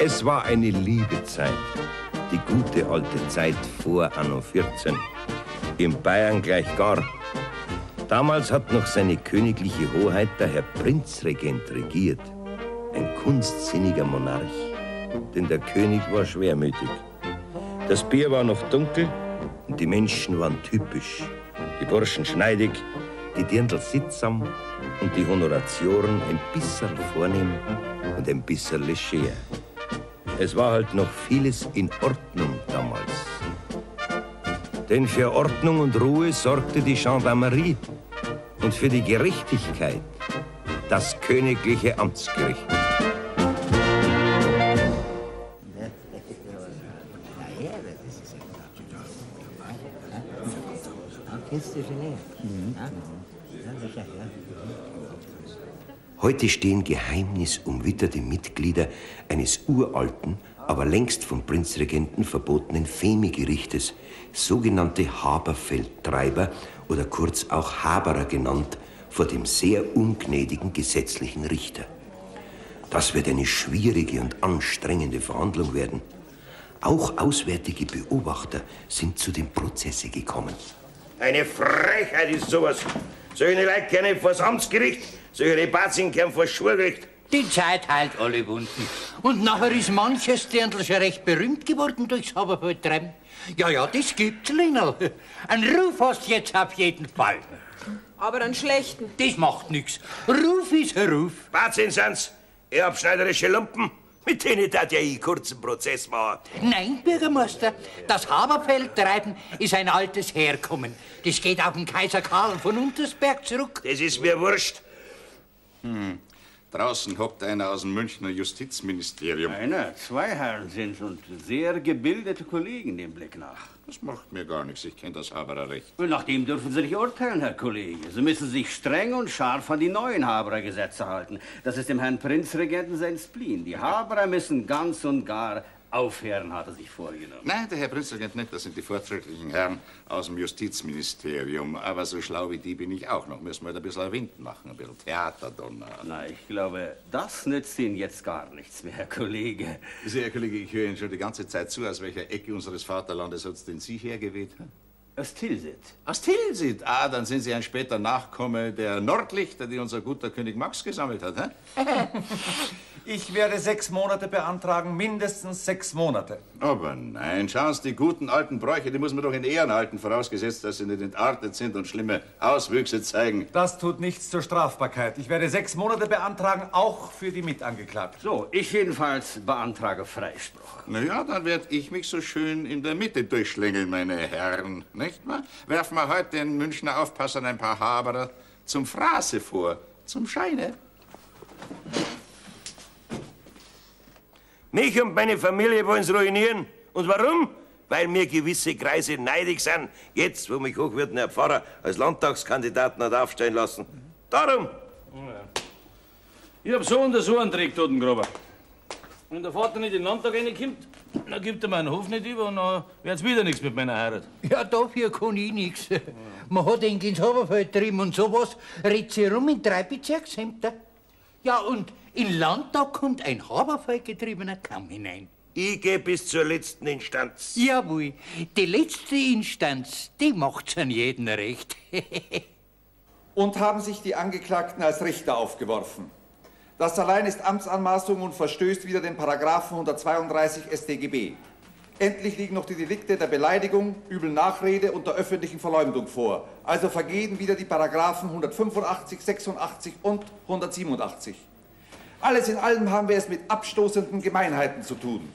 Es war eine liebe Zeit, die gute alte Zeit vor Anno 14. In Bayern gleich gar. Damals hat noch seine königliche Hoheit der Herr Prinzregent regiert. Ein kunstsinniger Monarch, denn der König war schwermütig. Das Bier war noch dunkel und die Menschen waren typisch. Die Burschen schneidig, die Dirndl sittsam und die Honoratioren ein bisschen vornehm und ein bisschen leger. Es war halt noch vieles in Ordnung damals. Denn für Ordnung und Ruhe sorgte die Gendarmerie und für die Gerechtigkeit das königliche Amtsgericht. Heute stehen geheimnisumwitterte Mitglieder eines uralten, aber längst vom Prinzregenten verbotenen Femigerichtes, sogenannte Haberfeldtreiber oder kurz auch Haberer genannt, vor dem sehr ungnädigen gesetzlichen Richter. Das wird eine schwierige und anstrengende Verhandlung werden. Auch auswärtige Beobachter sind zu dem Prozesse gekommen. Eine Frechheit ist sowas. Solche Leute kennen vors Amtsgericht, solche Bazien kennen vors Schwurgericht. Die Zeit heilt alle Wunden. Und nachher ist manches Dirndl schon recht berühmt geworden durchs Haberfeldtreiben. Ja, das gibt's, Linal. Einen Ruf hast du jetzt auf jeden Fall. Aber einen schlechten. Das macht nix. Ruf ist ein Ruf. Bazien sind's. Ihr abschneiderische Lumpen. Mit denen tat ja ich kurzen Prozess machen. Nein, Bürgermeister, das Haberfeldtreiben ist ein altes Herkommen. Das geht auf den Kaiser Karl von Untersberg zurück. Das ist mir wurscht. Draußen hockt einer aus dem Münchner Justizministerium. Einer, zwei Herren sind's und sehr gebildete Kollegen dem Blick nach. Das macht mir gar nichts, ich kenne das Habererrecht. Und nach dem dürfen Sie nicht urteilen, Herr Kollege. Sie müssen sich streng und scharf an die neuen Haberergesetze halten. Das ist dem Herrn Prinzregenten sein Spleen. Die Haberer müssen ganz und gar aufhören, hat er sich vorgenommen. Nein, der Herr Prinzregent nicht, das sind die fortschrittlichen Herren aus dem Justizministerium. Aber so schlau wie die bin ich auch noch. Müssen wir da ein bisschen Wind machen, ein bisschen Theaterdonner. Na, ich glaube, das nützt Ihnen jetzt gar nichts mehr, Herr Kollege. Sie, Herr Kollege, ich höre Ihnen schon die ganze Zeit zu, aus welcher Ecke unseres Vaterlandes hat's denn Sie hergeweht? Aus Tilsit. Aus Tilsit? Ah, dann sind Sie ein später Nachkomme der Nordlichter, die unser guter König Max gesammelt hat, hä? Ich werde 6 Monate beantragen, mindestens 6 Monate. Aber nein, schauen Sie, die guten alten Bräuche, die muss man doch in Ehren halten, vorausgesetzt, dass sie nicht entartet sind und schlimme Auswüchse zeigen. Das tut nichts zur Strafbarkeit. Ich werde 6 Monate beantragen, auch für die Mitangeklagten. So, ich jedenfalls beantrage Freispruch. Na ja, dann werde ich mich so schön in der Mitte durchschlängeln, meine Herren, nicht wahr? Werfen wir heute den Münchner Aufpassern ein paar Haberer zum Fraße vor, zum Scheine. Mich und meine Familie wollen's ruinieren. Und warum? Weil mir gewisse Kreise neidig sind, jetzt, wo mich hochwürden Herr Pfarrer als Landtagskandidaten hat aufstellen lassen. Darum. Ich hab so und so einen Trick, Totengruber. Wenn der Vater nicht in den Landtag reinkommt, dann gibt er meinen Hof nicht über und dann wird's wieder nichts mit meiner Heirat. Ja, dafür kann ich nichts. Man hat ihn ins Haberfeld getrieben und sowas redet sich rum in 3 Bezirksämter. Ja, und in Landtag kommt ein Haberfeldgetriebener kaum hinein. Ich gehe bis zur letzten Instanz. Jawohl, die letzte Instanz, die macht's an jeden recht. Und haben sich die Angeklagten als Richter aufgeworfen. Das allein ist Amtsanmaßung und verstößt wider den Paragraphen 132 StGB. Endlich liegen noch die Delikte der Beleidigung, übel Nachrede und der öffentlichen Verleumdung vor. Also vergehen wieder die Paragraphen 185, 86 und 187. Alles in allem haben wir es mit abstoßenden Gemeinheiten zu tun.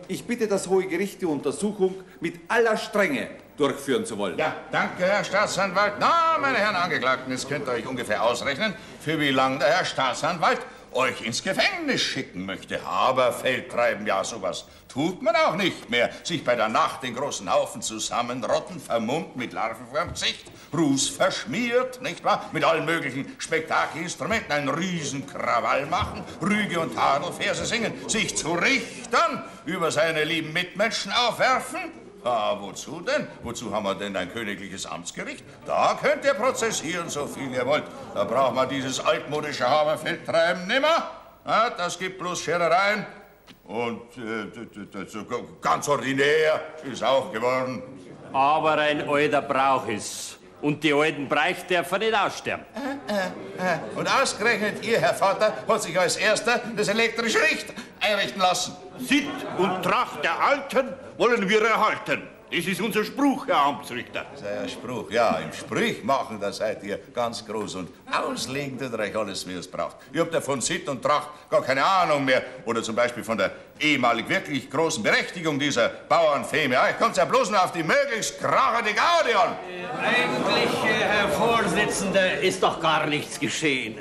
Ich bitte das Hohe Gericht, die Untersuchung mit aller Strenge durchführen zu wollen. Ja, danke, Herr Staatsanwalt. Na, meine Herren Angeklagten, jetzt könnt ihr euch ungefähr ausrechnen, für wie lange der Herr Staatsanwalt euch ins Gefängnis schicken möchte. Haberfeldtreiben, ja, sowas tut man auch nicht mehr. Sich bei der Nacht in großen Haufen zusammenrotten, vermummt mit Larven vorm Gesicht, Ruß verschmiert, nicht wahr? Mit allen möglichen Spektakelinstrumenten einen Riesenkrawall machen, Rüge und Tadelverse singen, sich zu Richtern über seine lieben Mitmenschen aufwerfen. Ah, wozu denn? Wozu haben wir denn ein königliches Amtsgericht? Da könnt ihr prozessieren, so viel ihr wollt. Da braucht man dieses altmodische Haberfeldtreiben nimmer. Ah, das gibt bloß Scherereien Und ganz ordinär ist auch geworden. Aber ein alter Brauch ist. Und die alten Bräuche dürfen nicht aussterben. Und ausgerechnet Ihr, Herr Vater, hat sich als Erster das elektrische Licht einrichten lassen. Sitt und Tracht der Alten wollen wir erhalten. Das ist unser Spruch, Herr Amtsrichter. Das ist ein Spruch, ja. Im Sprich machen, da seid ihr ganz groß und auslegen tut euch alles, wie ihr es braucht. Ihr habt ja von Sitt und Tracht gar keine Ahnung mehr. Oder zum Beispiel von der ehemalig wirklich großen Berechtigung dieser Bauernfeme. Euch kommt's ja bloß nur auf die möglichst krachende Gaudi an. Eigentlich, Herr Vorsitzender, ist doch gar nichts geschehen.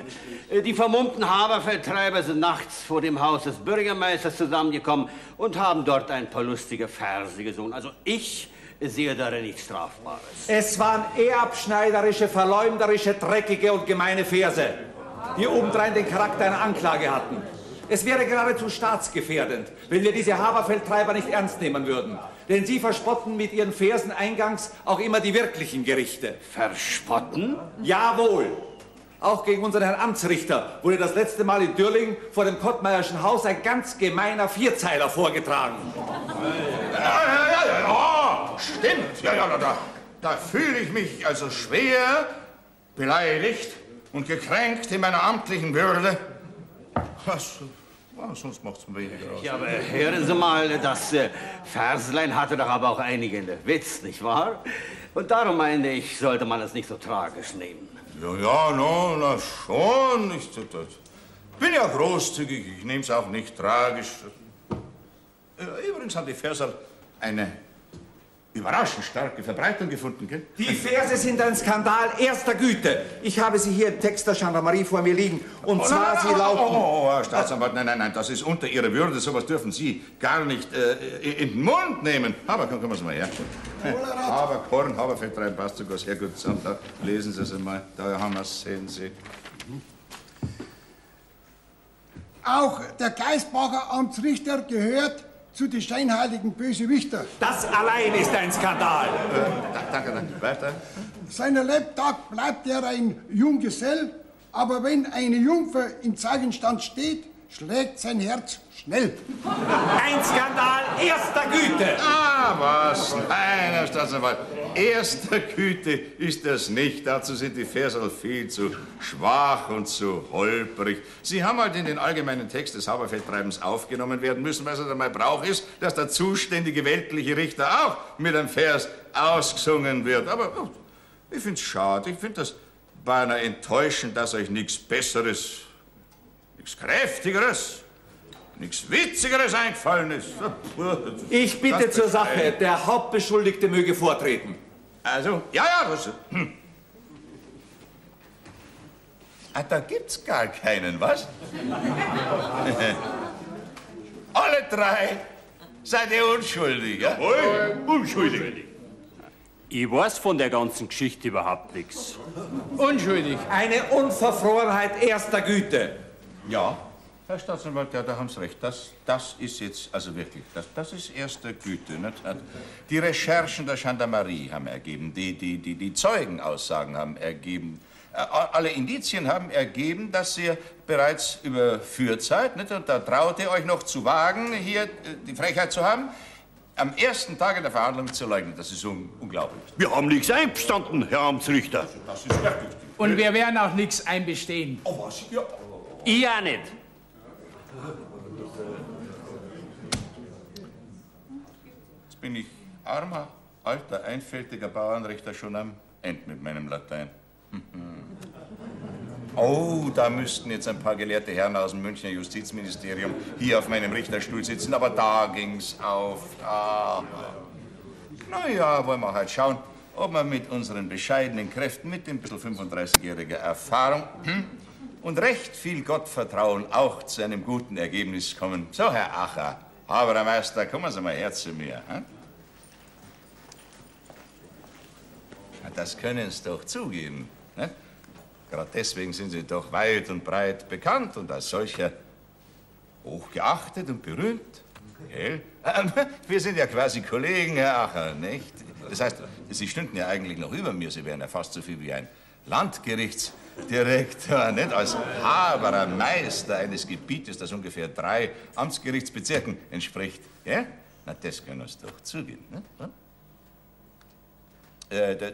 Die vermummten Haberfeldtreiber sind nachts vor dem Haus des Bürgermeisters zusammengekommen und haben dort ein paar lustige Verse gesungen. Also ich sehe darin nichts Strafbares. Es waren erbschneiderische, verleumderische, dreckige und gemeine Verse, die obendrein den Charakter einer Anklage hatten. Es wäre geradezu staatsgefährdend, wenn wir diese Haberfeldtreiber nicht ernst nehmen würden. Denn sie verspotten mit ihren Versen eingangs auch immer die wirklichen Gerichte. Verspotten? Jawohl. Auch gegen unseren Herrn Amtsrichter wurde das letzte Mal in Dürling vor dem Kottmeierschen Haus ein ganz gemeiner Vierzeiler vorgetragen. Ja, stimmt. Ja, da fühle ich mich also schwer beleidigt und gekränkt in meiner amtlichen Würde. Was? Sonst macht's mir weniger aus. Ja, aber hören Sie mal, das Verslein hatte doch aber auch einigen Witz, nicht wahr? Und darum meine ich, sollte man es nicht so tragisch nehmen. Ja, na schon. Ich bin ja großzügig, ich nehme es auch nicht tragisch. Übrigens haben die Verse eine überraschend starke Verbreitung gefunden, gell? Die Verse sind ein Skandal erster Güte. Ich habe sie hier im Text der Gendarmerie vor mir liegen. Und zwar, sie lauten... Herr Staatsanwalt, nein, das ist unter Ihrer Würde. Sowas dürfen Sie gar nicht in den Mund nehmen. Aber kommen Sie mal her. Haberkorn, Haberfeldtreiben passt sogar sehr gut zusammen. Da lesen Sie es einmal. Da haben wir es, sehen Sie. Auch der Geisbacher Amtsrichter gehört zu den scheinheiligen Bösewichter. Das allein ist ein Skandal. Danke. Weiter. Seiner Lebtag bleibt er ein Junggesell, aber wenn eine Jungfer im Zeugenstand steht, schlägt sein Herz schnell. Ein Skandal erster Güte. Was? Nein, Herr Staatsanwalt. Erster Güte ist das nicht. Dazu sind die Verse viel zu schwach und zu holprig. Sie haben halt in den allgemeinen Text des Haberfeldtreibens aufgenommen werden müssen, weil es einmal Brauch ist, dass der zuständige weltliche Richter auch mit einem Vers ausgesungen wird. Aber ich finde es schade. Ich finde das beinahe enttäuschend, dass euch nichts Besseres, nichts Kräftigeres, nichts Witzigeres eingefallen ist. Ich bitte zur Sache. Der Hauptbeschuldigte möge vortreten. Also, ja, das... Da gibt's gar keinen, was? Alle drei seid ihr unschuldig, ja? Unschuldig. Ich weiß von der ganzen Geschichte überhaupt nichts. Unschuldig. Eine Unverfrorenheit erster Güte. Ja, Herr Staatsanwalt, ja, da haben Sie recht. Das ist jetzt, also wirklich, das ist erste Güte. Nicht? Die Recherchen der Gendarmerie haben ergeben, die Zeugenaussagen haben ergeben, alle Indizien haben ergeben, dass ihr bereits überführt seid. Nicht? Und da traut ihr euch noch zu wagen, hier die Frechheit zu haben, am ersten Tage der Verhandlung zu leugnen. Das ist unglaublich. Wir haben nichts einbestanden, Herr Amtsrichter. Das ist wirklich. Und wir werden auch nichts einbestehen. Oh, was? Ja. Ich auch nicht. Jetzt bin ich armer, alter, einfältiger Bauernrichter schon am Ende mit meinem Latein. Oh, da müssten jetzt ein paar gelehrte Herren aus dem Münchner Justizministerium hier auf meinem Richterstuhl sitzen, aber da ging's auf. Na ja, wollen wir halt schauen, ob wir mit unseren bescheidenen Kräften, mit dem bisschen 35-jähriger Erfahrung und recht viel Gottvertrauen auch zu einem guten Ergebnis kommen. So, Herr Acher, Habermeister, kommen Sie mal her zu mir. Hm? Das können Sie doch zugeben. Ne? Gerade deswegen sind Sie doch weit und breit bekannt und als solcher hochgeachtet und berühmt. Gell? Wir sind ja quasi Kollegen, Herr Acher, nicht? Das heißt, Sie stünden ja eigentlich noch über mir. Sie wären ja fast so viel wie ein Direktor, nicht als Haberer Meister eines Gebietes, das ungefähr 3 Amtsgerichtsbezirken entspricht. Ja? Na, das können wir doch zugeben. Ne?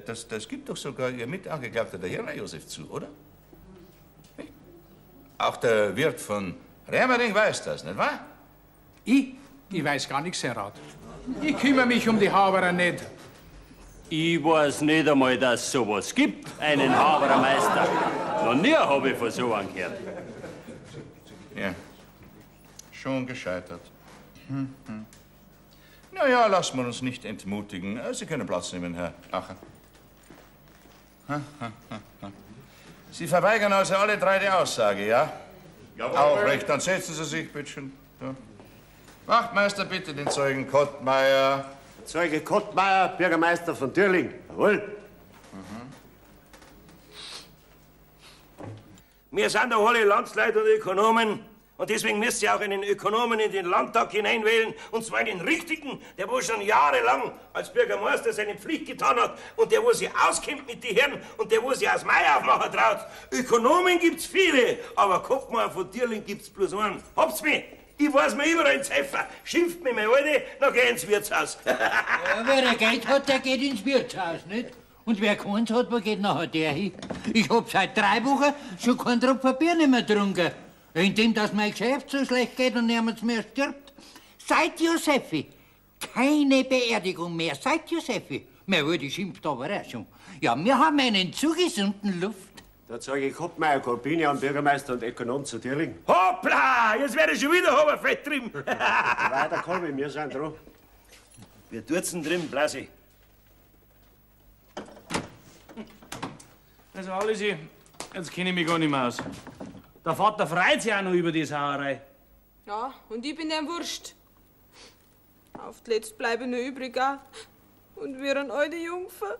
Das gibt doch sogar Ihr Mitangeklagter, der Herr Josef, zu, oder? Nicht? Auch der Wirt von Rämering weiß das, nicht wahr? Ich weiß gar nichts, Herr Rat. Ich kümmere mich um die Haberer nicht. Ich weiß nicht einmal, dass es sowas gibt, einen Haberermeister. Noch nie habe ich von so einem gehört. Ja, schon gescheitert. Na ja, lassen wir uns nicht entmutigen. Sie können Platz nehmen, Herr Acher. Sie verweigern also alle 3 die Aussage, ja? Jawohl. Aufrecht, dann setzen Sie sich, bitteschön. Ja. Wachtmeister, bitte den Zeugen Kottmeier. Zeuge Kottmeier, Bürgermeister von Dürling. Jawohl. Wir sind doch alle Landsleute und Ökonomen. Und deswegen müsst ihr auch einen Ökonomen in den Landtag hineinwählen. Und zwar den richtigen, der wo schon jahrelang als Bürgermeister seine Pflicht getan hat. Und der wo sich auskennt mit den Herren. Und der wo sich aus Mai aufmachen traut. Ökonomen gibt's viele, aber Kopfmann von Dürling gibt's bloß einen. Habt's mich? Ich weiß mir überall ins Heffer. Schimpft mich meine Alte, dann geh ins Wirtshaus. Ja, wer ein Geld hat, der geht ins Wirtshaus, nicht? Und wer keins hat, wo geht nachher der hin? Ich hab seit 3 Wochen schon keinen Tropfen Bier nicht mehr getrunken. Indem dass mein Geschäft so schlecht geht und niemand mehr stirbt. Seit Josefi keine Beerdigung mehr. Seit Josefi. Meine Alte schimpft aber auch schon. Ja, wir haben einen zugesunden Luft. Der Zeuge Kottmeier, Kolpinian, Bürgermeister und Ökonom zu Dürling. Hoppla, jetzt werde ich schon wieder Haberfett drüben. Weiter, Kolbi, wir sind dran. Wir tut's denn drin, Blasi? Also, Allesi, jetzt kenne ich mich gar nicht mehr aus. Der Vater freut sich auch noch über die Sauerei. Ja, und ich bin dem wurscht. Auf die Letzt bleibe ich nur übrig auch. Und wir ein alte Jungfer.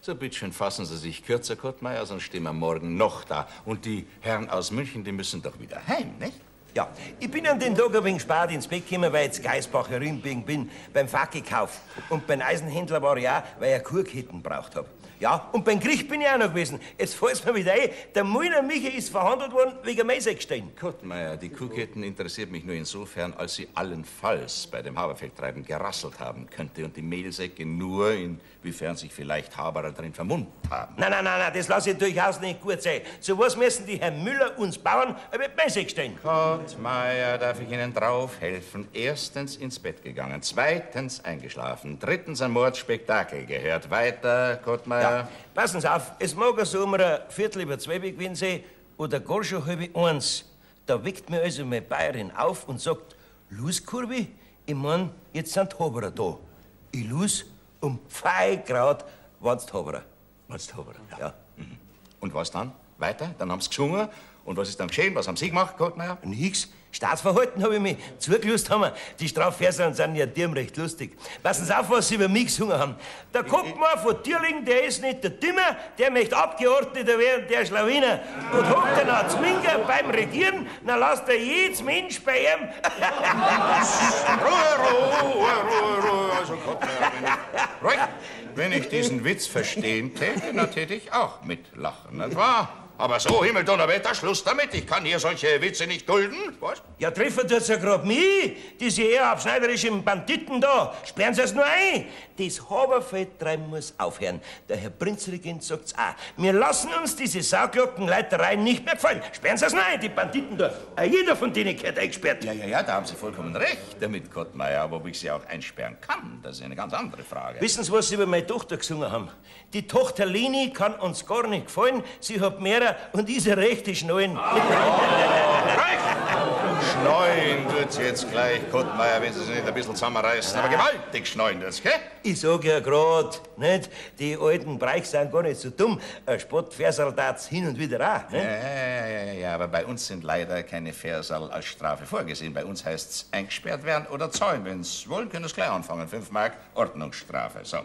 So, bitteschön, fassen Sie sich kürzer, Kottmeier, sonst stehen wir morgen noch da. Und die Herren aus München, die müssen doch wieder heim, nicht? Ja, ich bin an den Tag ein wenig spät ins Bett gekommen, weil ich zu Geisbacher Rümbing bin, beim Fackekauf. Und beim Eisenhändler war ich auch, weil ich eine Kurketten braucht hab. Ja, und beim Gericht bin ich auch noch gewesen. Jetzt fällt's mir wieder ein, der Müller Michi ist verhandelt worden wegen Mäßigstein. Kottmeier, die Kuhketten interessiert mich nur insofern, als sie allenfalls bei dem Haberfeldtreiben gerasselt haben könnte und die Mehlsäcke nur, inwiefern sich vielleicht Haberer drin vermummt haben. Nein, das lasse ich durchaus nicht gut sein. So was müssen die Herr Müller uns Bauern mit Mäßigstein. Kottmeier, darf ich Ihnen drauf helfen? Erstens ins Bett gegangen, zweitens eingeschlafen, drittens ein Mordspektakel gehört. Weiter, Kottmeier. Ja, passen Sie auf, es mag so um 1:15 gewesen sein oder gar schon 1:30. Da weckt mir also meine Bayerin auf und sagt, los, Kurbi, ich mein, jetzt sind Haberer da. Ich los um 5 Grad, wann's Haberer. Wann's Haberer, ja. Mhm. Und was dann? Weiter? Dann haben Sie gesungen. Und was ist dann geschehen? Was haben Sie gemacht, Kottmeier? Nix. Staatsverhalten habe ich mich zugelöst haben. Die Strafversen sind ja dem recht lustig. Passen Sie auf, was Sie über mich gesungen haben. Der Kopfmann von Dürling, der ist nicht der Dimmer, der möchte Abgeordneter werden, der Schlawiner. Und hockt dann als Zwinger beim Regieren, dann lasst er jedes Mensch bei ihm. Ruhe. Also, Kottmeier, wenn ich diesen Witz verstehen täte, dann täte ich auch mitlachen, nicht wahr? Aber so, Himmeldonnerwetter, Schluss damit. Ich kann hier solche Witze nicht dulden. Was? Ja, treffen tut's ja grad mich, diese eher abschneiderischen Banditen da. Sperren Sie es nur ein. Das Haberfeldtreiben muss aufhören. Der Herr Prinzregent sagt's auch. Wir lassen uns diese Sauglockenleitereien nicht mehr gefallen. Sperren Sie es nur ein, die Banditen da. Jeder von denen gehört eingesperrt. Ja, da haben Sie vollkommen recht damit, Kottmeier. Aber ob ich Sie auch einsperren kann, das ist eine ganz andere Frage. Wissen Sie, was Sie über meine Tochter gesungen haben? Die Tochter Leni kann uns gar nicht gefallen. Sie hat mehrere und diese rechte Schnallen. Schneuen tut's jetzt gleich, Kottmeier, wenn Sie sich nicht ein bisschen zusammenreißen. Aber gewaltig schneuen tut's, gell? Ich sag ja grad, nicht? Die alten Breichs sind gar nicht so dumm. Ein Spottversal tat's hin und wieder auch, nicht? Ja, aber bei uns sind leider keine Versal als Strafe vorgesehen. Bei uns heißt's eingesperrt werden oder zahlen. Wenn Sie wollen, können Sie gleich anfangen. 5 Mark Ordnungsstrafe. So.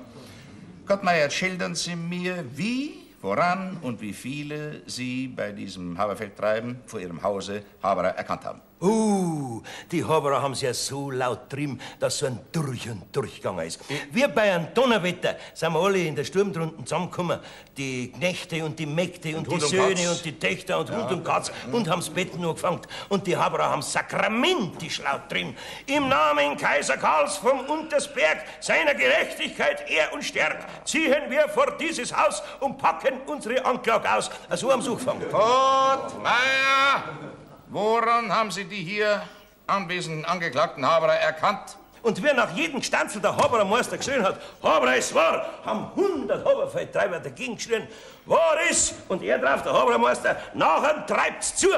Kottmeier, schildern Sie mir, wie, woran und wie viele Sie bei diesem Haberfeldtreiben vor Ihrem Hause Haberer erkannt haben. Die Haberer haben's ja so laut trieben, dass so ein Durch und Durchgegangen ist. Wir bei einem Donnerwetter sind wir alle in der Sturm drunten zusammengekommen. Die Knechte und die Mägde und die Söhne und die Töchter und Hund und Katz und haben's Bett nur gefangen. Und die Haberer haben's sakramentisch laut trieben. Im Namen Kaiser Karls vom Untersberg, seiner Gerechtigkeit, Ehr und Stärk, ziehen wir vor dieses Haus und packen unsere Anklage aus. So haben's angefangen. Gut, Meier! Woran haben Sie die hier anwesenden Angeklagten Haberer erkannt? Und wer nach jedem Gestanzel der Haberer Meister geschrien hat, Haberer ist wahr, haben 100 Haberfeldtreiber dagegen geschrien, wahr ist. Und er drauf, der Haberer Meister, nachher treibt's zu.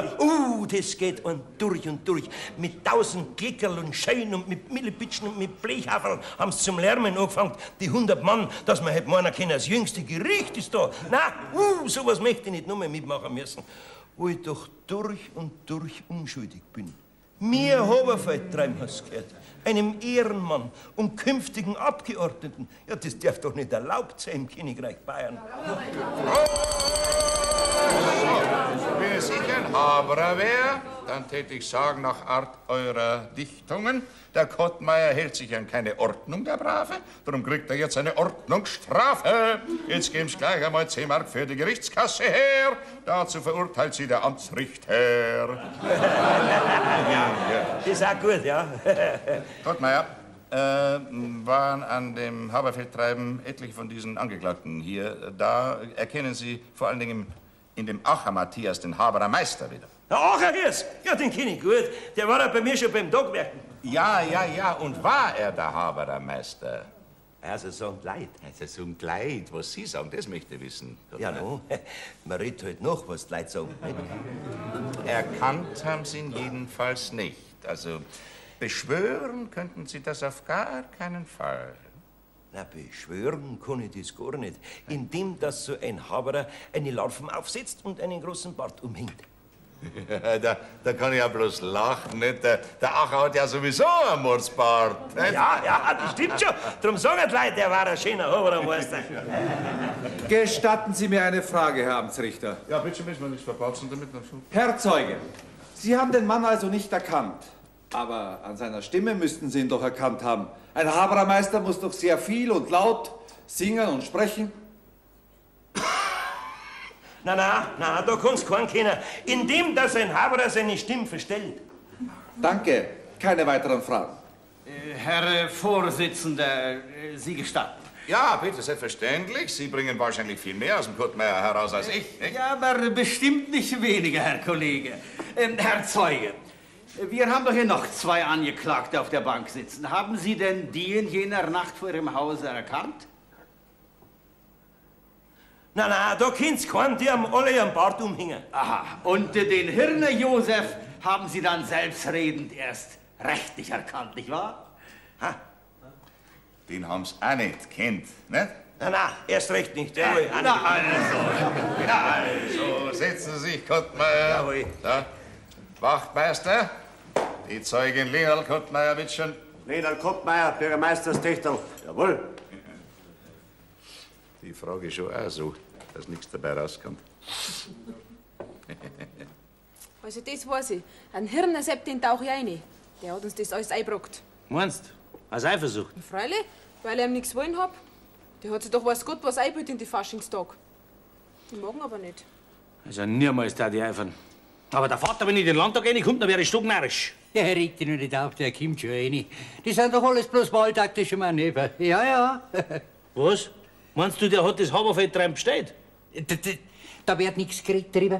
Das geht ein durch und durch. Mit 1000 Klickerl und Schein und mit Millipitschen und mit Blechhaferl haben's zum Lärmen angefangen. Die 100 Mann, dass man hätte meinen können, das jüngste Gericht ist da. Na, sowas möchte ich nicht noch mehr mitmachen müssen. Wo ich doch durch und durch unschuldig bin. Mir Haberfeldtreiben hast du gehört. Einem Ehrenmann und künftigen Abgeordneten. Ja, das darf doch nicht erlaubt sein im Königreich Bayern. Wenn es ich ein Haberer wäre, dann täte ich sagen, nach Art eurer Dichtungen, der Kottmeier hält sich an keine Ordnung, der Brave. Darum kriegt er jetzt eine Ordnungsstrafe. Jetzt geben's gleich einmal 10 Mark für die Gerichtskasse her. Dazu verurteilt sie der Amtsrichter. Das ist auch gut, ja. Kottmeier, waren an dem Haberfeldtreiben etliche von diesen Angeklagten hier. Da erkennen Sie vor allen Dingen in dem Acher Matthias den Haberer Meister wieder. Der Acher hier's? Ja, den kenn ich gut. Der war ja bei mir schon beim Tagwerken. Ja. Und war er der Haberer Meister? Also sagen Leid. Also sagen Leid, was Sie sagen, das möchte ich wissen. Ja, no. Man redet halt noch, was die Leute sagen. Erkannt haben Sie ihn jedenfalls nicht. Also beschwören könnten Sie das auf gar keinen Fall. Na, beschwören kann ich das gar nicht. Indem, dass so ein Haberer eine Larven aufsetzt und einen großen Bart umhängt. Da kann ich ja bloß lachen, nicht? Der Acher hat ja sowieso einen Mordsbart. Nicht? Ja, das stimmt schon. Darum sagen die Leute, der war ein schöner Haberermeister. Gestatten Sie mir eine Frage, Herr Amtsrichter. Ja, bitte müssen wir nichts verpauzen damit. Herr Zeuge, Sie haben den Mann also nicht erkannt. Aber an seiner Stimme müssten Sie ihn doch erkannt haben. Ein Haberermeister muss doch sehr viel und laut singen und sprechen. Na, da kann's keinen kennen. Indem, dass ein Haberer seine Stimme verstellt. Danke. Keine weiteren Fragen. Herr Vorsitzender, Sie gestatten. Ja, bitte, selbstverständlich. Sie bringen wahrscheinlich viel mehr aus dem Kottmeier heraus als ich. Nicht? Ja, aber bestimmt nicht weniger, Herr Kollege. Herr Zeuge, wir haben doch hier noch 2 Angeklagte auf der Bank sitzen. Haben Sie denn die in jener Nacht vor Ihrem Hause erkannt? Na, da kennt's keinen, die haben alle ihren Bart umhängen. Aha, und den Hirner Josef haben Sie dann selbstredend erst rechtlich erkannt, nicht wahr? Ha. Den haben's auch nicht kennt, nicht? Na, erst recht nicht. Na also, setzen Sie sich, Kottmeier. Jawohl. Da. Wachtmeister, die Zeugin Leonard Kottmeier wird schon... Leonard Kottmeier, Bürgermeisters Töchterl. Jawohl. Die Frage ist schon auch so, dass nichts dabei rauskommt. Also das weiß ich. Ein Hirnersepp, den tauch ich rein. Der hat uns das alles eingebrockt. Meinst du? Als Eifersucht? Freilich, weil ich ihm nichts wollen hab. Der hat sich doch weiß Gott was eingebildet in die Faschingstag. Die mag ihn aber nicht. Also niemals da die eifern. Aber der Vater, wenn ich in den Landtag reinkomme, dann wäre ich stocknarrisch. Ja, reg dich noch nicht auf, der kommt schon rein. Die sind doch alles bloß wahltaktische Manöver. Ja. Was? Meinst du, der hat das Haberfeldtreiben bestellt? Da wird nichts geredet drüber.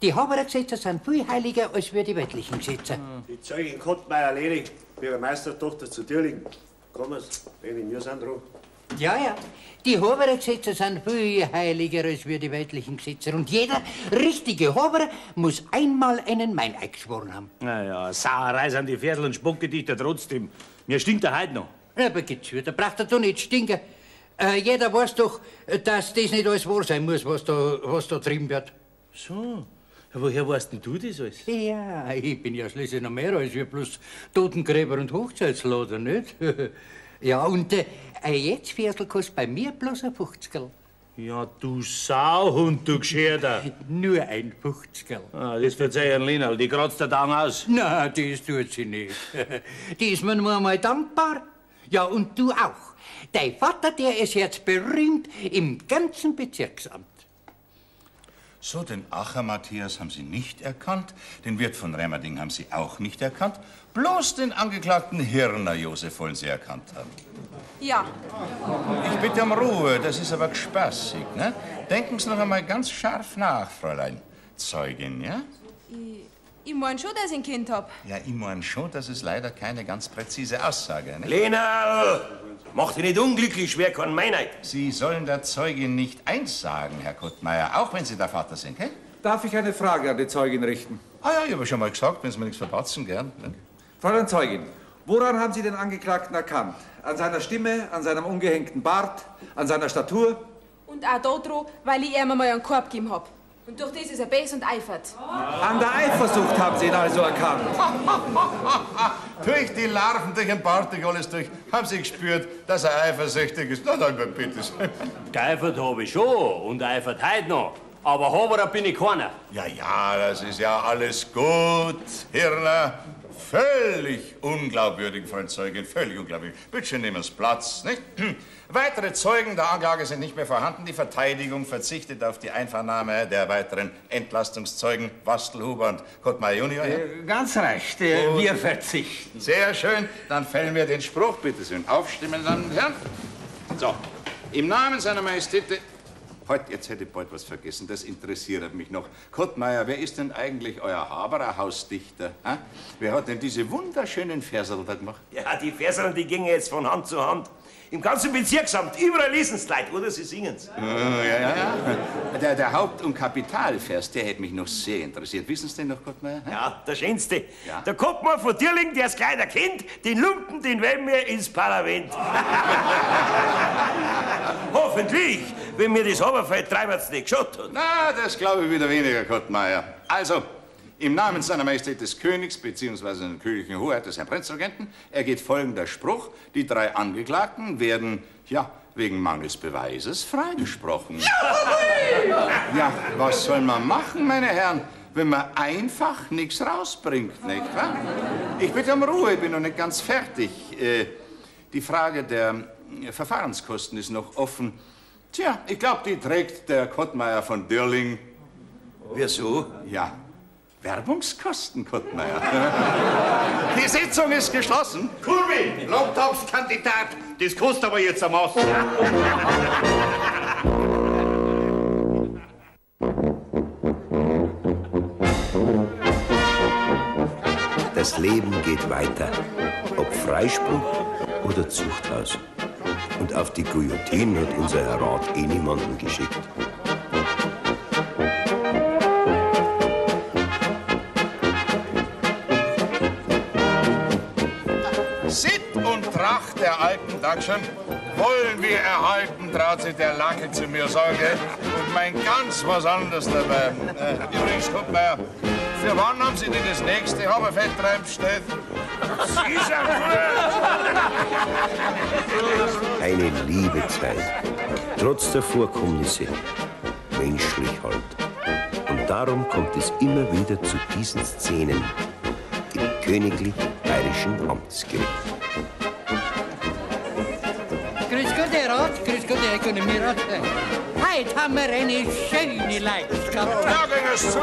Die Haberergesetze sind viel heiliger als wir die weltlichen Gesetze. Die Zeugin Kottmeier Leni, Bürgermeistertochter zu Dürling. Kommen's, wenn wir sind dran. Ja. Die Haberergesetze sind viel heiliger als wir die weltlichen Gesetze. Und jeder richtige Haberer muss einmal einen Meineid geschworen haben. Naja, Sauerei sind die Viertel und Spuckgedichter trotzdem. Mir stinkt er heute noch. Aber geht's da braucht er doch nicht stinken. Jeder weiß doch, dass das nicht alles wahr sein muss, was da trieben wird. So. Ja, woher weißt denn du das alles? Ja, ich bin ja schließlich noch mehr als wir bloß Totengräber und Hochzeitslader, nicht? Ja, und jetzt Viertel kostet bei mir bloß ein 50er. Ja, du Sauhund, du Gescherter. Nur ein 50er. Ah, das verzeihen Lina, die kratzt der Tang aus. Na, das tut sie nicht. Die ist mir nur einmal dankbar. Ja, und du auch. Dein Vater, der ist jetzt berühmt im ganzen Bezirksamt. So, den Acher Matthias haben Sie nicht erkannt, den Wirt von Remmerding haben Sie auch nicht erkannt, bloß den Angeklagten Hirner Josef wollen Sie erkannt haben. Ja. Ich bitte um Ruhe, das ist aber gespaßig, ne? Denken Sie noch einmal ganz scharf nach, Fräulein. Zeugin, ja? Ich mein schon, dass ich ein Kind hab. Ja, ich mein schon, das ist leider keine ganz präzise Aussage, ne? Lena, mach dich nicht unglücklich, schwer kann Meinheit. Sie sollen der Zeugin nicht eins sagen, Herr Kottmeier, auch wenn Sie der Vater sind, gell? Darf ich eine Frage an die Zeugin richten? Ah ja, ich habe schon mal gesagt, wenn Sie mir nichts verpatzen, gern. Ne? Fräulein Zeugin, woran haben Sie den Angeklagten erkannt? An seiner Stimme, an seinem ungehängten Bart, an seiner Statur? Und auch daran, weil ich ihm einmal einen Korb gegeben hab. Und durch das ist er bess und eifert. An der Eifersucht haben Sie ihn also erkannt. Durch die Larven, durch den Bart, durch alles durch, haben Sie gespürt, dass er eifersüchtig ist. Na, dann bitte. Geifert habe ich schon und eifert heute noch. Aber Haberer bin ich keiner. Ja, das ist ja alles gut, Hirner. Völlig unglaubwürdig, Freund Zeugin, völlig unglaubwürdig. Bitte schön, nehmen Sie Platz, nicht? Weitere Zeugen der Anklage sind nicht mehr vorhanden. Die Verteidigung verzichtet auf die Einvernahme der weiteren Entlastungszeugen Wastelhuber und Kottmeier Junior. Ganz recht, wir verzichten. Sehr schön, dann fällen wir den Spruch. Bitte schön aufstimmen, meine Damen und Herren. So, im Namen seiner Majestät... Halt, jetzt hätte ich bald was vergessen, das interessiert mich noch. Kottmeier, wer ist denn eigentlich euer Haberer Hausdichter? Hm? Wer hat denn diese wunderschönen Verserl da gemacht? Ja, die Verserl, die gingen jetzt von Hand zu Hand. Im ganzen Bezirksamt, überall lesen sie Leute, oder sie singen's. Ja. Der Haupt- und Kapitalvers, der hätte mich noch sehr interessiert. Wissen Sie den noch, Kottmeier? Hm? Ja, der schönste. Ja. Der Kopfmann von Dirling, der ist kleiner Kind, den Lumpen, den wählen wir ins Parlament. Hoffentlich, wenn mir das Haberfeld treibert's nicht geschaut hat. Na, das glaube ich wieder weniger, Kottmeier. Also, im Namen seiner Majestät des Königs bzw. der königlichen Hoheit des Herrn Prinzregenten ergeht folgender Spruch. Die 3 Angeklagten werden, ja, wegen mangels Beweises freigesprochen. Ja, was soll man machen, meine Herren, wenn man einfach nichts rausbringt, nicht wahr? Ich bitte um Ruhe, ich bin noch nicht ganz fertig. Die Frage der Verfahrenskosten ist noch offen. Tja, ich glaube, die trägt der Kottmeier von Dirling. Wieso? Ja, Werbungskosten, Kottmeier. Die Sitzung ist geschlossen. Kurwi, Landtagskandidat, das kostet aber jetzt am Maß. Das Leben geht weiter, ob Freispruch oder Zuchthaus. Und auf die Guillotine hat unser Herr Rat niemanden geschickt. Sitt und Tracht der alten Deutschen wollen wir erhalten, traut sich der Lacke zu mir Sorge. Und mein ganz was anderes dabei. Übrigens, Kottmeier, für wann haben Sie denn das nächste Haberfeldtreib bestellt? Eine liebe Zeit, trotz der Vorkommnisse, menschlich halt. Und darum kommt es immer wieder zu diesen Szenen im königlich-bayerischen Amtsgericht. Grüß Gott, Herr Rat. Grüß Gott, Herr Ökonomierat. Heute haben wir eine schöne Leidenschaft. Ja, ging es zu.